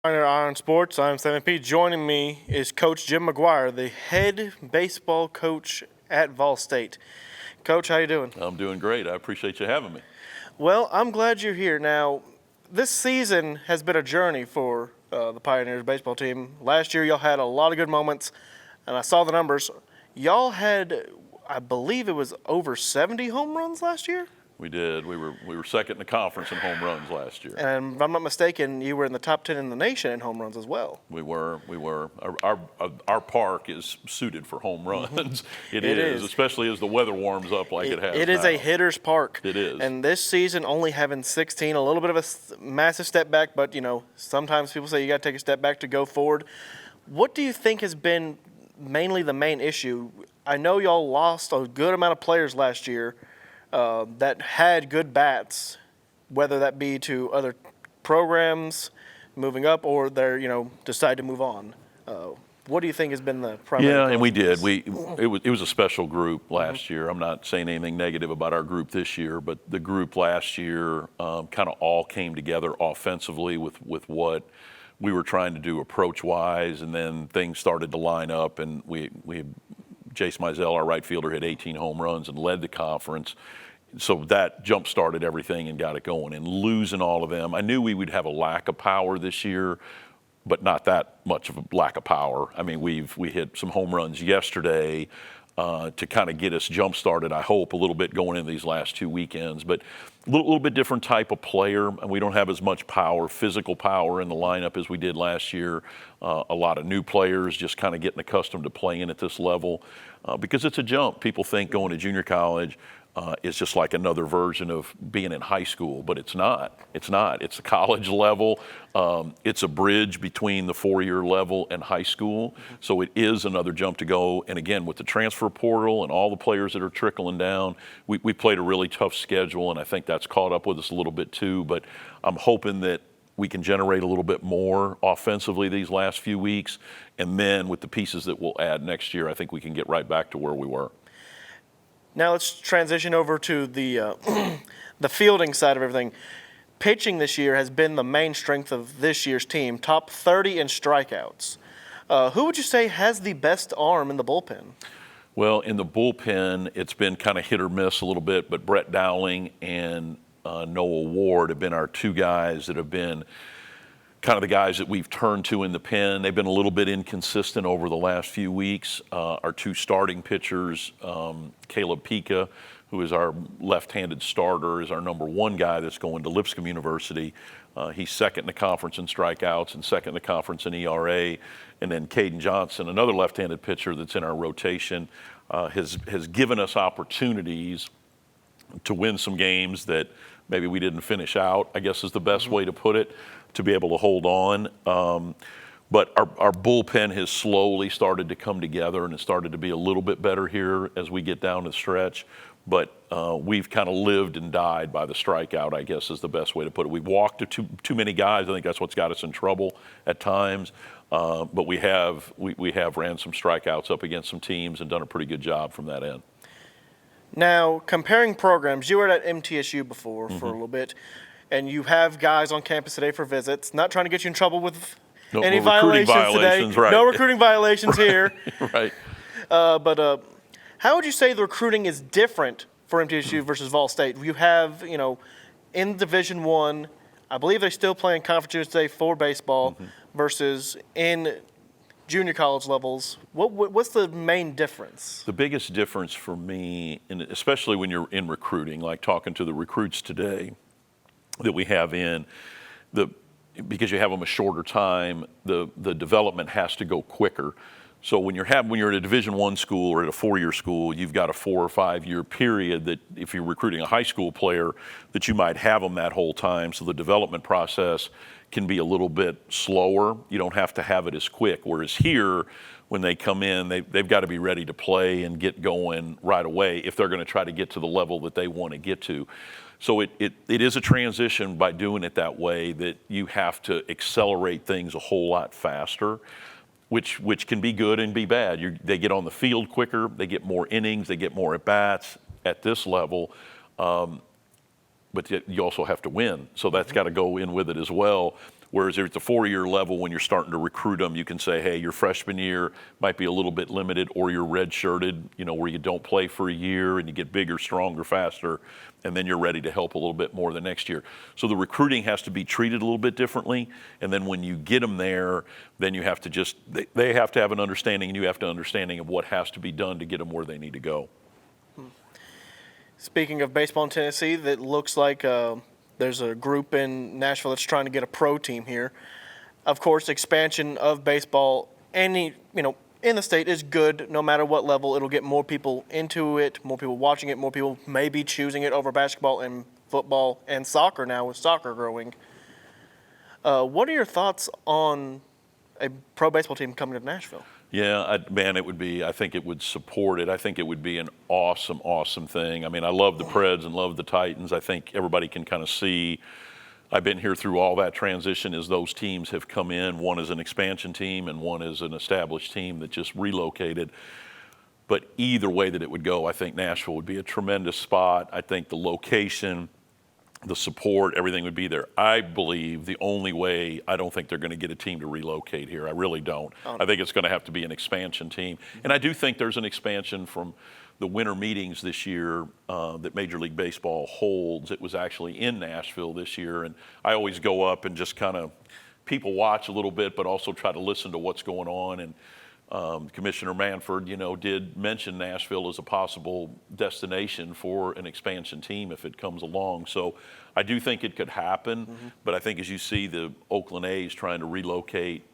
On Sports, I'm Sammy P. Joining me is Coach Jim McGuire, the head baseball coach at Vol State. Coach, how you doing? I'm doing great. I appreciate you having me. Well, I'm glad you're here. Now, this season has been a journey for the Pioneers baseball team. Last year, y'all had a lot of good moments, and I saw the numbers. Y'all had, I believe it was over 70 home runs last year? We did. We were second in the conference in home runs last year. And if I'm not mistaken, you were in the top 10 in the nation in home runs as well. We were. Our park is suited for home runs. It is, especially as the weather warms up like it has. It is now. a hitter's park. It is. And this season, only having 16, a little bit of a massive step back, but sometimes people say you got to take a step back to go forward. What do you think has been mainly the main issue? I know y'all lost a good amount of players last year that had good bats, whether that be to other programs moving up or they're decide to move on. What do you think has been the primary? Yeah, and we did. It was a special group last year. I'm not saying anything negative about our group this year, but the group last year kind of all came together offensively with what we were trying to do approach-wise, and then things started to line up, and we Jace Mizell, our right fielder, hit 18 home runs and led the conference. So that jump-started everything and got it going. And losing all of them, I knew we would have a lack of power this year, but not that much of a lack of power. I mean, we hit some home runs yesterday to kind of get us jump-started, I hope, a little bit going into these last two weekends. But a little bit different type of player, and we don't have as much power, physical power in the lineup as we did last year. A lot of new players just kind of getting accustomed to playing at this level because it's a jump. People think going to junior college is just like another version of being in high school, but it's not. It's not. It's a college level. It's a bridge between the four-year level and high school. So it is another jump to go. And again, with the transfer portal and all the players that are trickling down, we played a really tough schedule, and I think that's caught up with us a little bit too. But I'm hoping that we can generate a little bit more offensively these last few weeks. And then with the pieces that we'll add next year, I think we can get right back to where we were. Now let's transition over to the the fielding side of everything. Pitching this year has been the main strength of this year's team, top 30 in strikeouts. Who would you say has the best arm in the bullpen? Well, in the bullpen, it's been kind of hit or miss a little bit, but Brett Dowling and Noah Ward have been our two guys that have been kind of the guys that we've turned to in the pen. They've been a little bit inconsistent over the last few weeks. Our two starting pitchers, Caleb Pika, who is our left-handed starter, is our number one guy that's going to Lipscomb University. He's second in the conference in strikeouts and second in the conference in ERA. And then Caden Johnson, another left-handed pitcher that's in our rotation, has given us opportunities to win some games that maybe we didn't finish out, I guess is the best way to put it, to be able to hold on. But our bullpen has slowly started to come together and it's started to be a little bit better here as we get down the stretch. But we've kind of lived and died by the strikeout, I guess is the best way to put it. We've walked too many guys. I think that's what's got us in trouble at times. But we have ran some strikeouts up against some teams and done a pretty good job from that end. Now, comparing programs, you were at MTSU before for a little bit, and you have guys on campus today for visits. Not trying to get you in trouble with any violations today. Right. No recruiting violations here. Right. But how would you say the recruiting is different for MTSU versus Vol State? You have, in Division I, I believe they still play in Conference USA for baseball versus in junior college levels. What's the main difference? The biggest difference for me, and especially when you're in recruiting, like talking to the recruits today that we have because you have them a shorter time, the development has to go quicker. So when you're at a Division I school or at a four-year school, you've got a 4 or 5 year period that if you're recruiting a high school player, that you might have them that whole time. So the development process can be a little bit slower. You don't have to have it as quick. Whereas here, when they come in, they've got to be ready to play and get going right away if they're going to try to get to the level that they want to get to. So it is a transition by doing it that way that you have to accelerate things a whole lot faster. Which can be good and be bad. They get on the field quicker, they get more innings, they get more at-bats at this level, but you also have to win. So that's got to go in with it as well. Whereas if it's a 4-year level, when you're starting to recruit them, you can say, hey, your freshman year might be a little bit limited, or you're redshirted, where you don't play for a year and you get bigger, stronger, faster, and then you're ready to help a little bit more the next year. So the recruiting has to be treated a little bit differently. And then when you get them there, then you have to they have to have an understanding, and you have to understanding of what has to be done to get them where they need to go. Speaking of baseball in Tennessee, that looks like there's a group in Nashville that's trying to get a pro team here. Of course, expansion of baseball, in the state is good no matter what level. It'll get more people into it, more people watching it, more people maybe choosing it over basketball and football and soccer now, with soccer growing. What are your thoughts on a pro baseball team coming to Nashville? Yeah, I think it would support it. I think it would be an awesome, awesome thing. I mean, I love the Preds and love the Titans. I think everybody can kind of see. I've been here through all that transition as those teams have come in. One is an expansion team and one is an established team that just relocated. But either way that it would go, I think Nashville would be a tremendous spot. I think the location, the support, everything would be there. I believe the only way, I don't think they're going to get a team to relocate here. I really don't. I think it's going to have to be an expansion team. And I do think there's an expansion from the winter meetings this year that Major League Baseball holds. It was actually in Nashville this year. And I always go up and just kind of people watch a little bit, but also try to listen to what's going on. And Commissioner Manford, did mention Nashville as a possible destination for an expansion team if it comes along. So I do think it could happen, but I think as you see the Oakland A's trying to relocate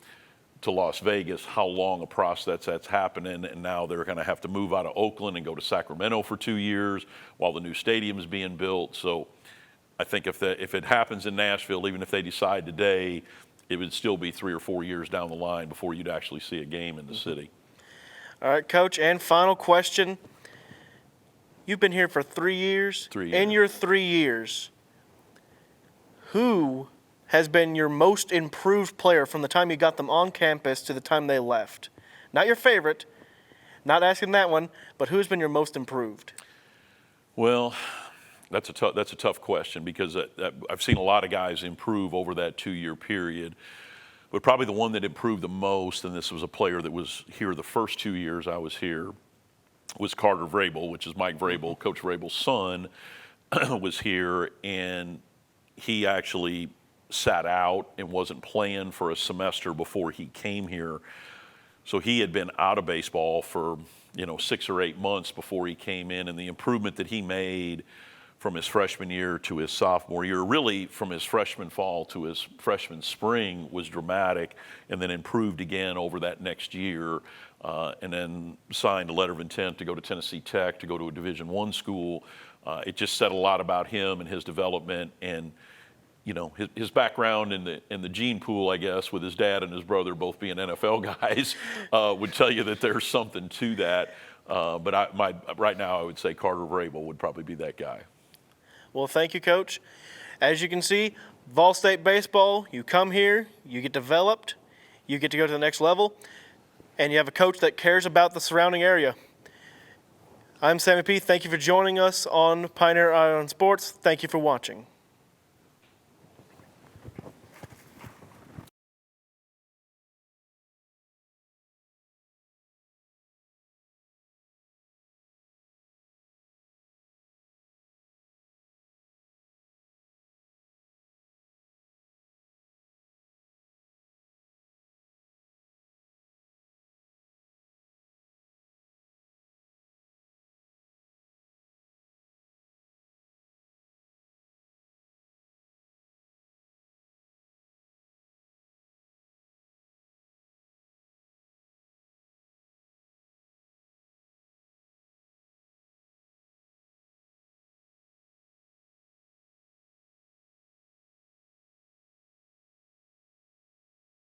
to Las Vegas, how long a process that's happening, and now they're going to have to move out of Oakland and go to Sacramento for 2 years while the new stadium is being built. So I think if it happens in Nashville, even if they decide today, it would still be 3 or 4 years down the line before you'd actually see a game in the city. All right, Coach, and final question. You've been here for 3 years. 3 years. In your 3 years, who has been your most improved player from the time you got them on campus to the time they left? Not your favorite, not asking that one, but who's been your most improved? Well, that's a tough question because I've seen a lot of guys improve over that 2-year period. But probably the one that improved the most, and this was a player that was here the first 2 years I was here, was Carter Vrabel, which is Mike Vrabel. Coach Vrabel's son was here, and he actually sat out and wasn't playing for a semester before he came here. So he had been out of baseball for 6 or 8 months before he came in, and the improvement that he made from his freshman year to his sophomore year, really from his freshman fall to his freshman spring, was dramatic, and then improved again over that next year, and then signed a letter of intent to go to Tennessee Tech, to go to a Division I school. It just said a lot about him and his development, and his background in the gene pool, I guess, with his dad and his brother both being NFL guys, would tell you that there's something to that. But right now, I would say Carter Vrabel would probably be that guy. Well, thank you, Coach. As you can see, Vol State baseball, you come here, you get developed, you get to go to the next level, and you have a coach that cares about the surrounding area. I'm Sammy P. Thank you for joining us on Pioneer Eye on Sports. Thank you for watching.